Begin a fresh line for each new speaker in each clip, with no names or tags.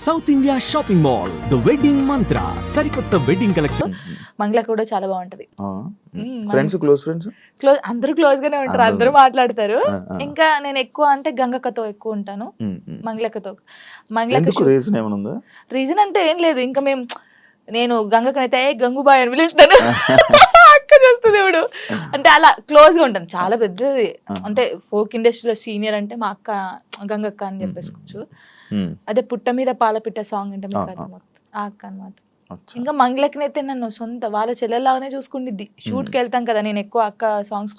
South India shopping mall the wedding మంత్ర సరికొత్త wedding collection.
మంగళ కూడా చాలా బాగుంటది.
ఫ్రెండ్స్, క్లోజ్ ఫ్రెండ్స్,
క్లోజ్ అందరూ క్లోజ్ గానే ఉంటారు, అందరూ మాట్లాడతారు. ఇంకా నేను ఎక్కువ అంటే గంగక్కతో ఎక్కువ ఉంటాను, మంగళక్కతో. మంగళక్క
రీజన్ ఏమైనా ఉందా?
రీజన్ అంటే ఏం లేదు, ఇంకా నేను గంగకనైతే గంగుబాయ్ అని పిలుస్తాను. అక్క చేస్తుంది ఇప్పుడు అంటే అలా క్లోజ్ గా ఉంటాను. చాలా పెద్దది అంటే ఫోక్ ఇండస్ట్రీలో సీనియర్ అంటే మా అక్క గంగక్క అని చెప్పేసుకోవచ్చు. అదే పుట్ట మీద పాలపిట్ట సాంగ్ అంటే మీకు అర్థమవుతుంది, ఆ అక్క అనమాట. ఇంకా మంగళకనైతే నన్ను సొంత వాళ్ళ చెల్లెలాగానే చూసుకుండిద్ది. షూట్ కి వెళ్తాం కదా, నేను ఎక్కువ అక్క సాంగ్స్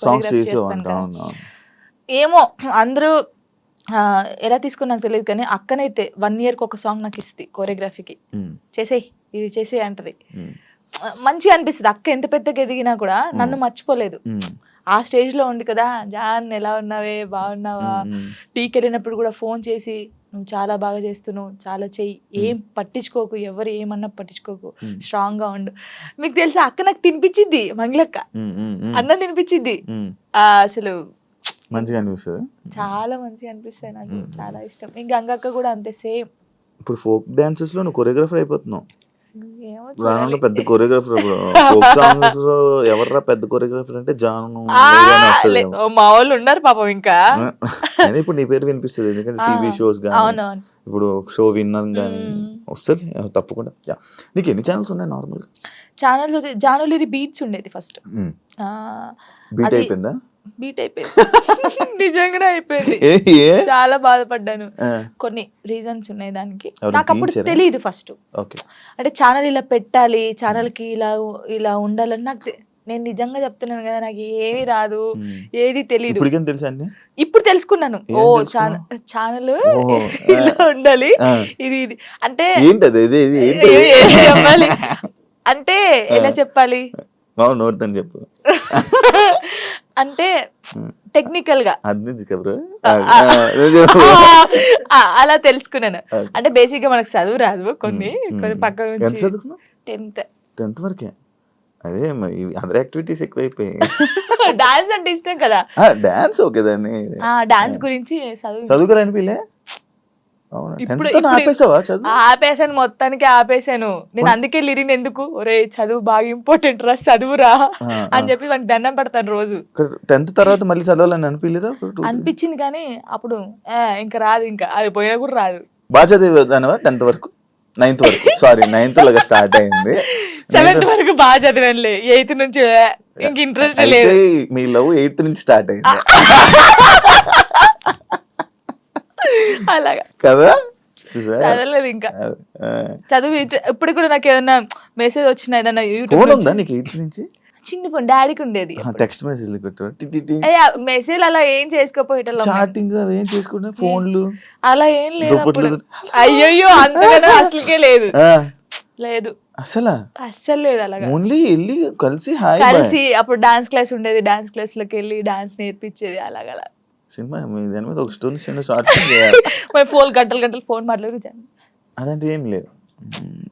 చేస్తాను కదా. ఏమో అందరూ ఎలా తీసుకుని నాకు తెలియదు, కానీ అక్కనైతే 1 year కి ఒక సాంగ్ నాకు ఇస్తుంది కోరియోగ్రఫీకి. చేసేయి ఇది చేసేయి అంటది. మంచిగా అనిపిస్తుంది. అక్క ఎంత పెద్దగా ఎదిగినా కూడా నన్ను మర్చిపోలేదు. ఆ స్టేజ్ లో ఉంది కదా, జాన్ ఎలా ఉన్నావే, బాగున్నావా, టీకి వెళ్ళినప్పుడు కూడా ఫోన్ చేసి నువ్వు చాలా బాగా చేస్తున్నావు, చాలా చెయ్యి, ఏం పట్టించుకోకు, ఎవరు ఏమన్నా పట్టించుకోకు, స్ట్రాంగ్ గా ఉండు. మీకు తెలుసా అక్క నాకు తినిపించింది, మంగళక్క అన్నం తినిపించింది. అసలు
మంచిగా అనిపిస్తుంది,
చాలా మంచిగా అనిపిస్తాయి, నాకు చాలా ఇష్టం. ఇంకా గంగక్క కూడా అంతే సేమ్.
ఇప్పుడు ఫోక్ డాన్సెస్ లో నువ్వు కొరియోగ్రాఫర్ అయిపోతున్నావు.
ఏమో
పెద్ద కొరియోగ్రాఫర్ ఫోక్ సాంగ్స్ లో ఎవర్రా పెద్ద కొరియోగ్రాఫర్ అంటే జాను.
మా వాళ్ళు ఉన్నారు పాపం. ఇంకా
ఇప్పుడు నీ పేరు వినిపిస్తుంది, ఎందుకంటే టీవీ షోస్ గానీ ఇప్పుడు షో విన్నర్ గానీ వస్తుంది తప్పకుండా. నీకు ఎన్ని ఛానల్స్ ఉన్నాయి నార్మల్
ఛానల్? జానులిరి బీట్స్ ఉండేది ఫస్ట్.
బీట్ అయిపోయిందా?
బీట్ అయిపోయింది, నిజంగానే అయిపోయింది. చాలా బాధపడ్డాను. కొన్ని రీజన్స్ ఉన్నాయి దానికి. నాకు అప్పుడు తెలియదు ఫస్ట్, అంటే ఛానల్ ఇలా పెట్టాలి, ఛానల్ కి ఇలా ఉండాలని నాకు. నేను నిజంగా చెప్తున్నాను కదా, నాకు ఏమీ రాదు, ఏది తెలియదు. ఇప్పుడు తెలుసుకున్నాను, ఓ ఛానల్ ఇలా ఉండాలి, ఇది ఇది అంటే చెప్పాలి అంటే ఎలా చెప్పాలి,
చెప్పు
అంటే టెక్నికల్ గా అలా తెలుసుకున్నాను. అంటే బేసిక్ గా మనకు చదువు రాదు, కొన్ని పక్క నుంచి
10th వరకే. అదే అదర్ యాక్టివిటీస్ ఎక్కువైపోయాయి.
డాన్స్ అంటే ఇష్టం కదా,
డాన్స్ ఓకే, దాన్ని
డాన్స్ గురించి
చదువుకోవాలనిపిలే.
ఆపేసాను, మొత్తానికి ఆపేసాను నేను. అందుకే లిరిన్ ఎందుకు, ఒరే చదువు బాగా ఇంపార్టెంట్ రా, చదువురా అని చెప్పి వానికి దండం పెడతాను రోజు.
10th తర్వాత మళ్ళీ చదవాలని అనిపించలేదా?
అనిపించింది, కానీ అప్పుడు ఇంకా రాదు, ఇంకా అది పోయినా కూడా రాదు.
బాగా చదివేదానివా 10th వరకు? 9th వరకు, సారీ 9th లాగా స్టార్ట్ అయింది.
7th వరకు బాగా చదివానులే, 8th నుంచి ఇంక ఇంట్రెస్ట్ లేదు.
మీ లవ్ 8th నుంచి స్టార్ట్ అయింది
అలాగా
కదా?
చదవలేదు ఇంకా, చదువు. ఇప్పుడు కూడా నాకు ఏదన్నా మెసేజ్ వచ్చినా, ఏదన్నా
ఫోన్ ఉందా నీకు 8th నుంచి?
చిన్న ఫోన్ డాడీకి ఉండేది.
టెక్స్ట్ మెసేజ్
మెసేజ్ అలా ఏం చేసుకోపోయేటం,
చాటింగ్ ఏం చేసుకుంటే ఫోన్లు
అలా ఏం లేదు. అయ్యో అంతగానో అసలుకే లేదు, లేదు అస్సలు లేదు. అలాగా
ఓన్లీ వెళ్ళి కలిసి
అప్పుడు డాన్స్ క్లాస్ ఉండేది, డాన్స్ క్లాస్ లోకి వెళ్ళి డాన్స్ నేర్పించేది. అలాగలా
సినిమా దాని మీద ఒక స్టోరీ షార్ట్
ఫోన్ గంటలు ఫోన్ మాట్లాడుకు
అదంటే ఏం లేదు.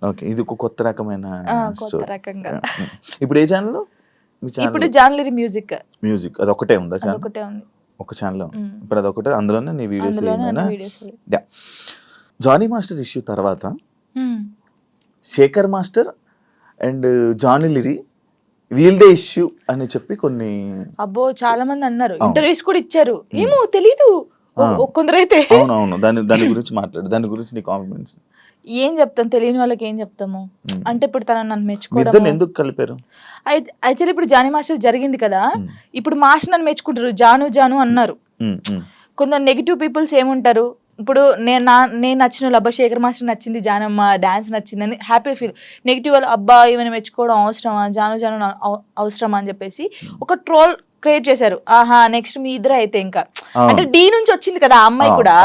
ఓకే, ఇది ఒక కొత్త రకమైన
రకంగా.
ఇప్పుడు ఏ ఛానల్?
ఇప్పుడు జాన్లరీ మ్యూజిక్
అది ఒకటే ఉందా?
ఒకటే ఉంది,
ఒక ఛానల్. ఇప్పుడు అదొకటే, అందులోనే నీ వీడియోస్. జానీ మాస్టర్ ఇష్యూ తర్వాత శేఖర్ మాస్టర్ అండ్ జానీ లిరి వీల్దే ఇష్యూ అని చెప్పి కొన్ని
చాలా మంది అన్నారు, ఇంటర్వ్యూస్ కూడా ఇచ్చారు. ఏమో తెలీదు కొందరైతే.
అవునవును, దాని గురించి మాట్లాడు, దాని గురించి నీ కాన్ఫిడెన్స్.
ఏం చెప్తాం, తెలియని వాళ్ళకి ఏం చెప్తాము. అంటే ఇప్పుడు తన నన్ను మెచ్చుకోవడం
ఎందుకు కలిపారు?
అయితే ఇప్పుడు జానీ మాస్టర్ జరిగింది కదా, ఇప్పుడు మాస్టర్ నన్ను మెచ్చుకుంటారు, జాను అన్నారు. కొందరు నెగిటివ్ పీపుల్స్ ఏముంటారు, ఇప్పుడు నేను నచ్చిన వాళ్ళు, అబ్బా శేఖర్ మాస్టర్ నచ్చింది, జానమ్మ డాన్స్ నచ్చిందని హ్యాపీ ఫీల్. నెగిటివ్ వాళ్ళు, అబ్బా ఈమెను మెచ్చుకోవడం అవసరమా, జాను అవసరమా అని చెప్పేసి ఒక ట్రోల్ క్రియేట్ చేశారు. ఆహా నెక్స్ట్ మీ ఇద్దరు అయితే ఇంకా, అంటే డి నుంచి వచ్చింది కదా ఆ అమ్మాయి కూడా,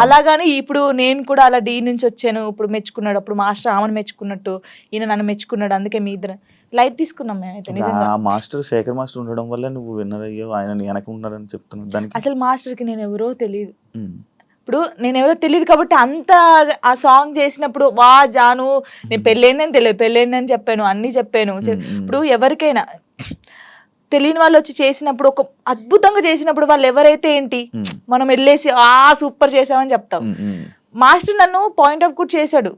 అలాగాని ఇప్పుడు నేను కూడా అలా డి నుంచి వచ్చాను, ఇప్పుడు మెచ్చుకున్నాడు, అప్పుడు మాస్టర్ ఆమెను మెచ్చుకున్నట్టు ఈయన నన్ను మెచ్చుకున్నాడు, అందుకే మీ ఇద్దరు లైట్ తీసుకున్నాం మేమైతే. నిజంగా
మాస్టర్ శేఖర్ మాస్టర్ ఉండడం వల్ల నువ్వు విన్నర్ అయ్యో, ఆయన వెనక ఉన్నారని చెప్తున్నాను. దానికి అసలు
మాస్టర్ కి నేను ఎవరో తెలియదు, ఇప్పుడు నేను ఎవరో తెలియదు కాబట్టి అంత ఆ సాంగ్ చేసినప్పుడు వా జాను నేను పెళ్ళైందని తెలియదు, పెళ్ళైందని చెప్పాను, అన్ని చెప్పాను. ఇప్పుడు ఎవరికైనా తెలియని వాళ్ళు వచ్చి చేసినప్పుడు, ఒక అద్భుతంగా చేసినప్పుడు వాళ్ళు ఎవరైతే ఏంటి, మనం వెళ్ళేసి సూపర్ చేసామని చెప్తాం. మాస్టర్ నన్ను పాయింట్ అవుట్ కూడా చేశాడు,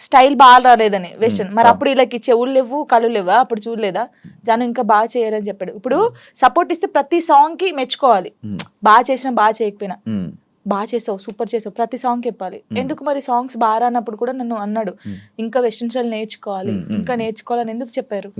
స్టైల్ బాగా రాలేదని వెస్టర్న్. మరి అప్పుడు వీళ్ళకి చెవులు లేవు కళ్ళు లేవా, అప్పుడు చూడలేదా జాను ఇంకా బాగా చేయాలని చెప్పాడు. ఇప్పుడు సపోర్ట్ ఇస్తే ప్రతి సాంగ్ కి మెచ్చుకోవాలి, బాగా చేసినా బాగా చేయకపోయినా. బాగా చేసావు, సూపర్ చేసావు, ప్రతి సాంగ్ చెప్పాలి. ఎందుకు మరి సాంగ్స్ బాగా రానప్పుడు కూడా నన్ను అన్నాడు ఇంకా వెస్టర్న్ స్టైల్ నేర్చుకోవాలి, ఇంకా నేర్చుకోవాలని ఎందుకు చెప్పారు?